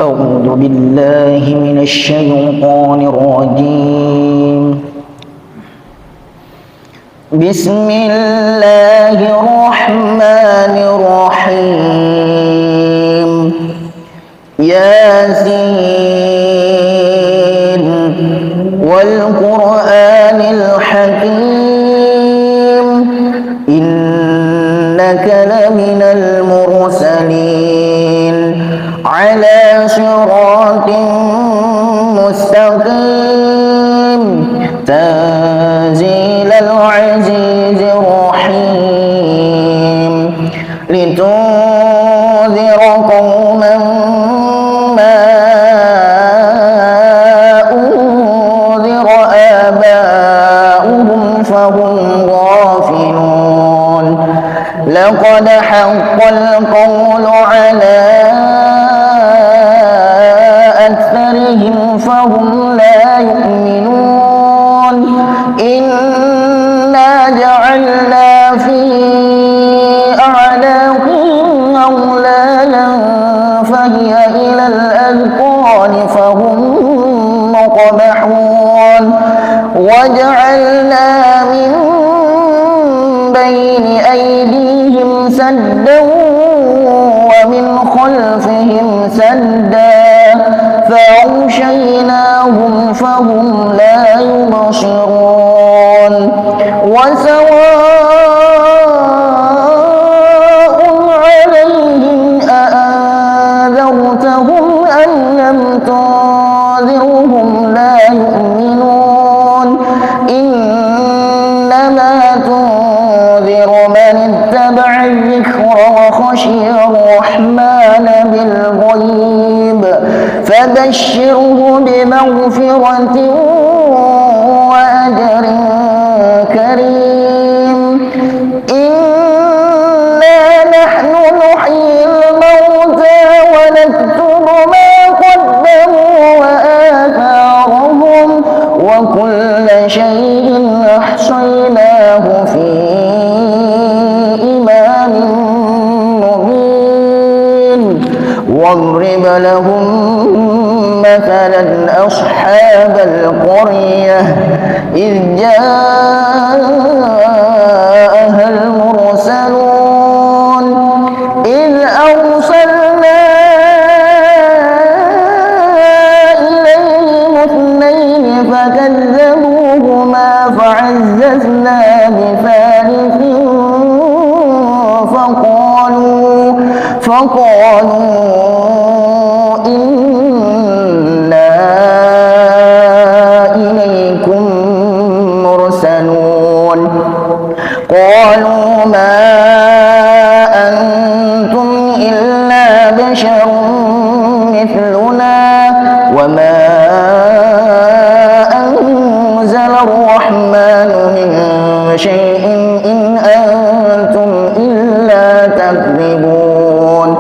أعوذ بالله من الشيطان الرجيم. بسم الله الرحمن الرحيم. ياسين والقرآن الحكيم إنك لمن المرسلين على صراط مستقيم تنزيل العزيز الرحيم لتنذر قوما ما أنذر آباؤهم فهم غافلون لقد حق القول على أكثرهم فهم لا يؤمنون إنا جعلنا في أعناقهم أغلالا فهي إلى الأذقان فهم مقمحون وجعلنا من بين أيديهم سدا ومن خلفهم سدا فأغشيناهم فهم لا يبصرون وسواء عليهم أأنذرتهم أم لم تنذرهم لا يؤمنون إنما تنذر من اتبع الذكر وخشي الرحمن بالغيب فبشره بمغفرة وأجر كريم إنا نحن نحيي الموتى ونكتب ما قدموا وآثارهم وكل شيء أحصيناه في إمام مبين واضرب لهم مثلا أصحاب القرية إذ جاءها المرسلون إذ أرسلنا إليهم اثنين فكذبوهما فعززنا بثالث فقالوا إنا إليكم مرسلون قالوا ما أنتم إلا بشر مثلنا وما أنزل الرحمن من شيء إن أنتم إلا تكذبون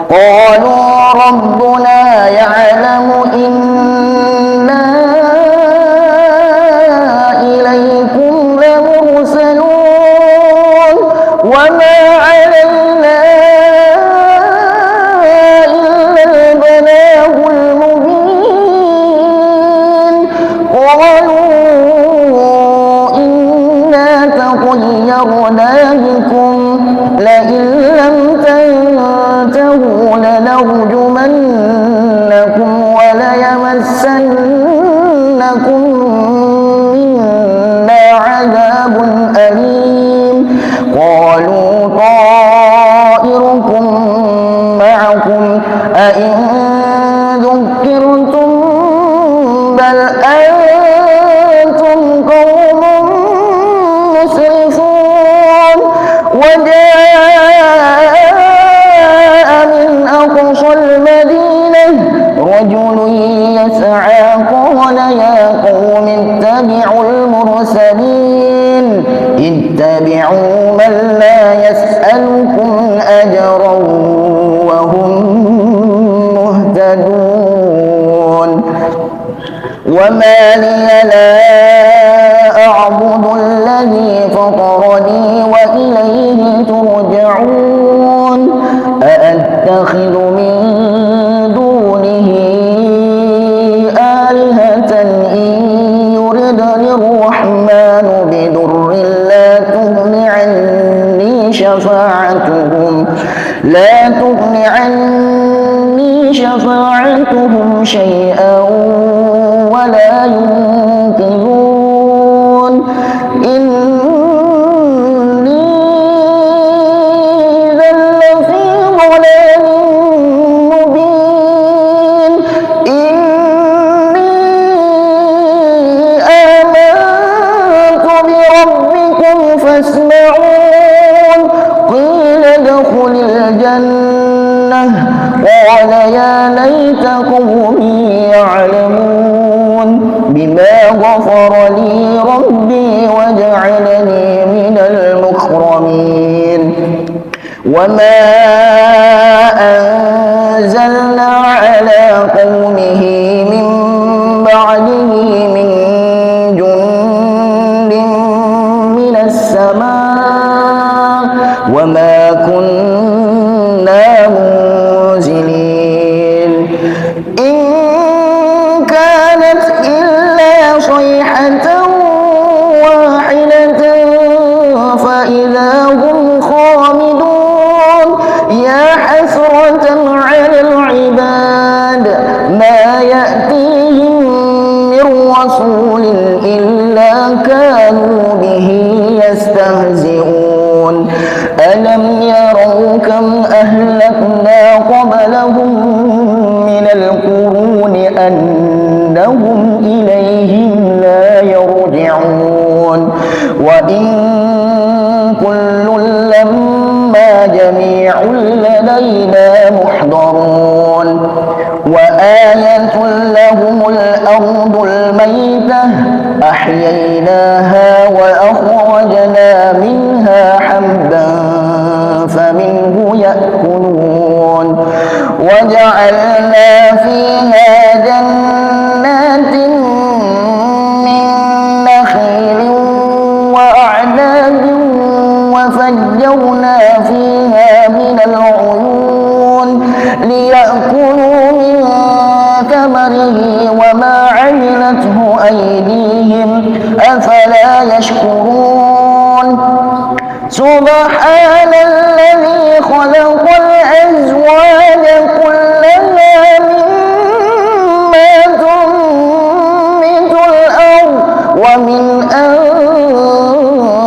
قالوا ربنا يعلم إنا إليكم لمرسلون وما علينا إلا البلاغ المبين قالوا إنا تطيرنا بكم لئن لم تنتهوا لنرجمنكم وليمسنكم منا عذاب أليم قالوا طائركم معكم أئن ذكرتم بل أنتم قوم مسرفون وجاء من أقصى يعلمون أأتخذ من دونه آلهة إن يردني الرحمن بضر لا تغن عني شفاعتهم شيئا ولا ينقذون إني إذا لفي ضلال مبين إني آمنت بربكم فاسمعون قيل ادخل الجنة قال يا ليت قومي يعلمون بما غفر لي ربي وجعلني من المكرمين وما أنزلنا على قومه من بعده من جند من السماء وما كنا منزلين إن كانت إلا صيحة واحدة فإذا هم خامدون يا حسرة على العباد ما يأتيهم من رسول إلا كانوا به يستهزئون ألم يروا كم أهلكنا قبلهم من القرون أنهم إليهم لا يرجعون وإن كل لما جميع لدينا محضرون وآية لهم الأرض الميتة أحييناها وأخرجنا منها حبا فمنه يأكلون وجعلنا فيها جنات من نخيل وأعناب وفجرنا فيها من العيون ليأكلوا من ثمره وما عملته أيديهم أفلا يشكرون سبحان الذي خلق الأزواج كلها مما تنبت الأرض ومن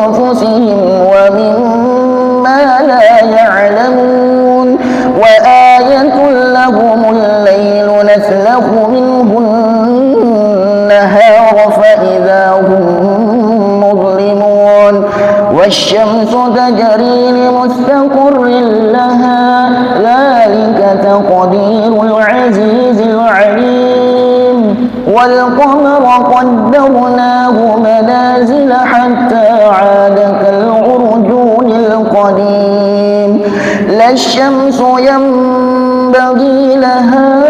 أنفسهم ومما لا يعلمون وآية لهم الليل نسلخ منه النهار فإذا هم مظلمون والشمس تجري لمستقر لها ذلك تقدير العزيز العليم والقمر قدرناه منازل حتى عاد كالعرجون القديم لا الشمس ينبغي لها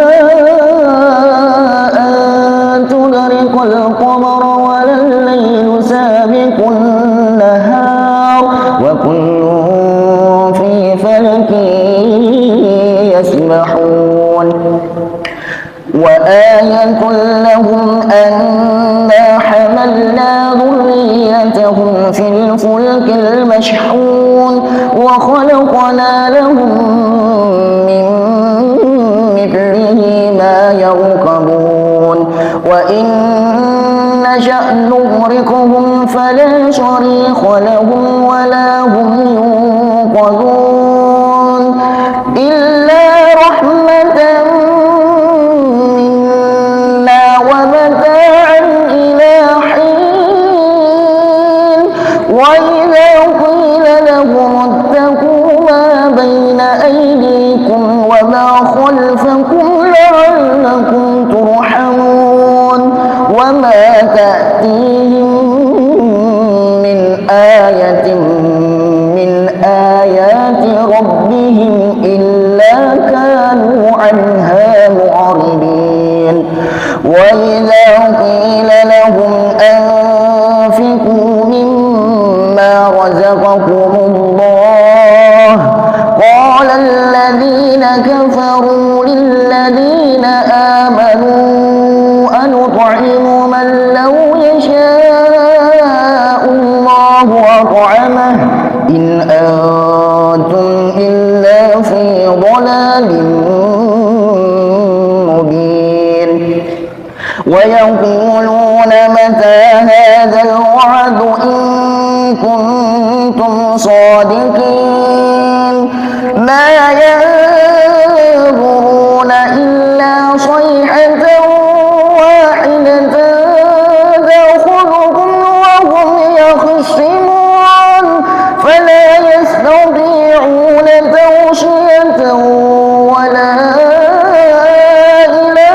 أن تدرك القمر ولا الليل سابق النهار وكل في فلك يسبحون وآية لهم أنا حملنا ذريتهم في الفلك المشحون وخلقنا لهم من مثله ما يركبون وإن نشأ نغرقهم فلا صريخ لهم ولا هم ينقذون إلا رحمة منا ومتاعا إلى حين وإذا قيل لهم اتقوا ما بين أيديكم وما خلفكم لعلكم ترحمون وما تأتيهم من آية من آيات ربهم إلا كانوا عنها معرضين وإذا قيل لهم أنفقوا مما رزقكم الله كفروا للذين آمنوا أنطعم من لو يشاء الله أطعمه إن أنتم إلا في ضلال مبين ويقولون متى هذا الوعد إن كنتم صادقين ما ينظرون إلا صيحة واحدة تأخذهم وهم يخصمون فلا يستطيعون توصية ولا إلى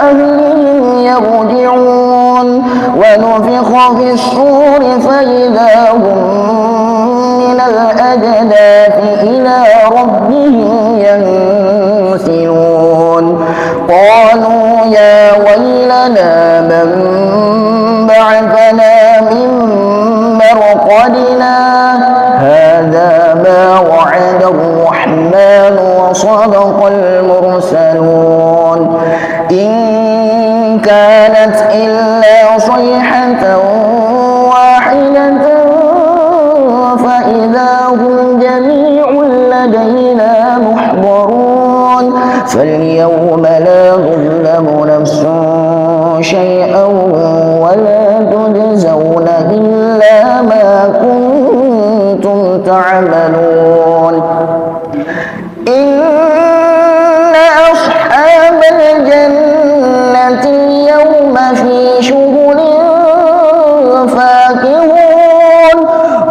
أهلهم يرجعون ونفخ في الصور فإذا هم من الأجداث إلى ربهم ينسلون قالوا يا ويلنا من بعثنا من مرقدنا هذا ما وعد الرحمن وصدق المرسلون إن كانت إلا صيحة واحدة فإذا هم جميع لدينا محضرون فاليوم لا تظلم نفس شيئا ولا تجزون إلا ما كنتم تعملون إن أصحاب الجنة اليوم في شغل فاكهون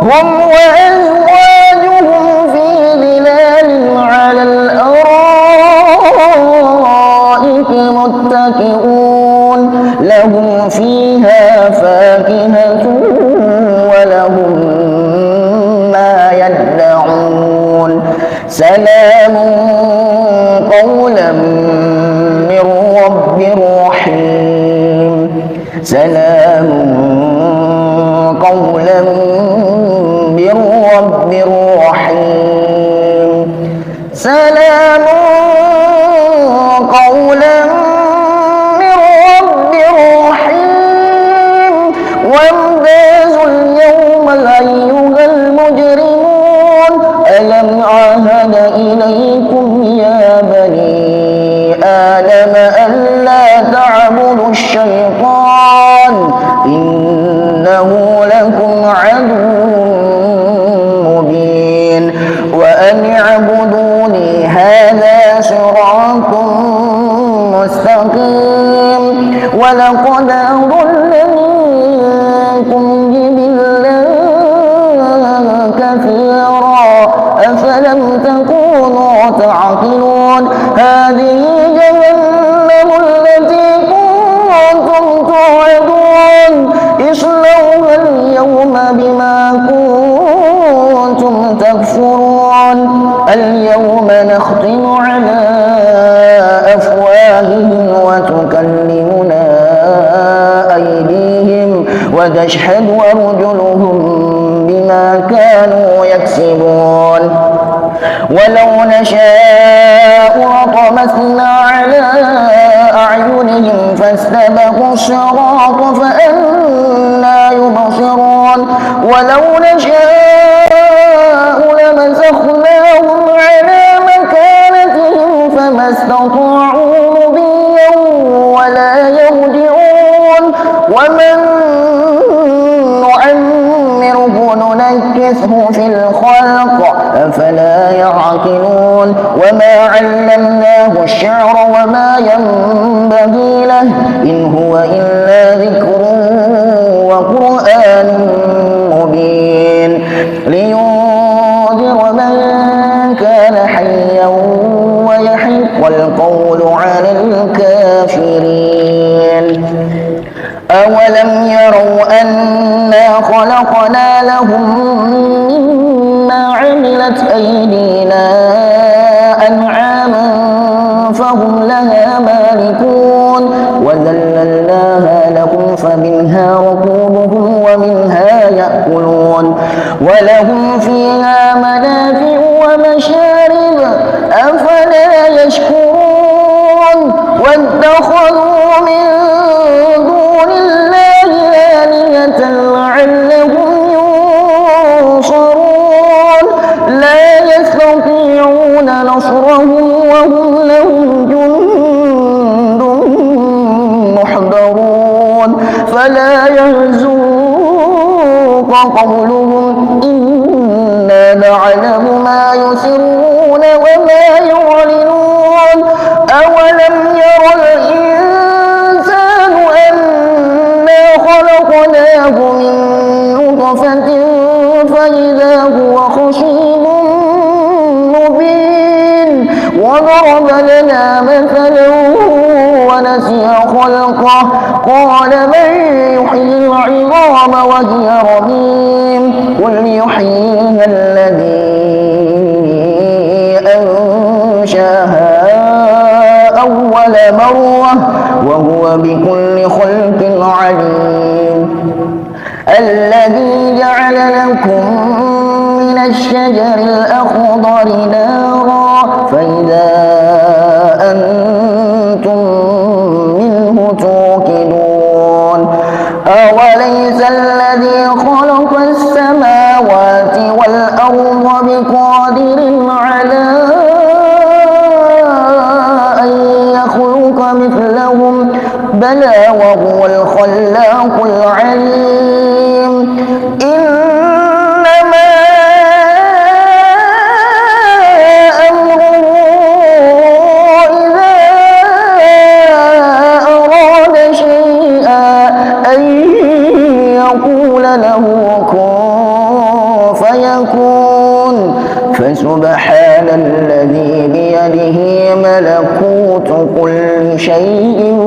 هم وأزواجهم في ظلال على الأرائك متكئون لهم فيها فاكهة ولهم ما يدعون سلام قولا من رب رحيم سلام قولا من رب رحيم سلام قولا من رب رحيم وامتازوا اليوم أيها المجرمون ألم عهد إليكم يا بني آدم ألا تعبدوا الشيطان إنه لكم عدو مبين وأن اعبدوني هذا صراط مستقيم ولقد أضل منكم جبلا كثيرا أفلم تكونوا تعقلون هذه جهنم التي كنتم توعدون اصلوها اليوم بما كنتم تكفرون اليوم نختم على أفواههم وتكلمنا أيديهم وتشهد أرجلهم بما كانوا يكسبون ولو نشاء لطمسنا على أعينهم فاستبقوا الصراط فأنى يبصرون ولو نشاء لمسخناهم على مكانتهم فما استطاعوا مضيا ولا يرجعون ومن نعمره ننكسه في الخلق أفلا يعقلون وما علمناه الشعر وما ينبغي له إن هو إلا ذكر وقرآن مبين لينذر من كان حيا ويحق القول على الكافرين أولم يروا أنا خلقنا لهم مما عملت أيدينا أنعاما فهم لها مالكون وذللناها لهم فمنها ركوبهم ومنها يأكلون ولهم فيها منافع ومشارب يستطيعون نصرهم وهم لهم جند محضرون فلا يحزنك قولهم إنا نعلم ما يسرون وما يعلنون أولم ير الإنسان أنا خلقناه من نطفة فإذا هو خصيم مبين وضرب لنا مثلا ونسي خلقه قال من يحيي العظام وهي رميم قل يحييها الذي أنشاها أول مرة وهو بكل خلق عليم الذي جعل لكم من الشجر الأخضر نارا فإذا أنتم منه توقدون أوليس الذي خلق السماوات والأرض بقادر على أن يخلق مثلهم بلى وهو الخلاق العليم إنما أمره إذا أراد شيئا أن يقول له كن فيكون فسبحان الذي بيده ملكوت كل شيء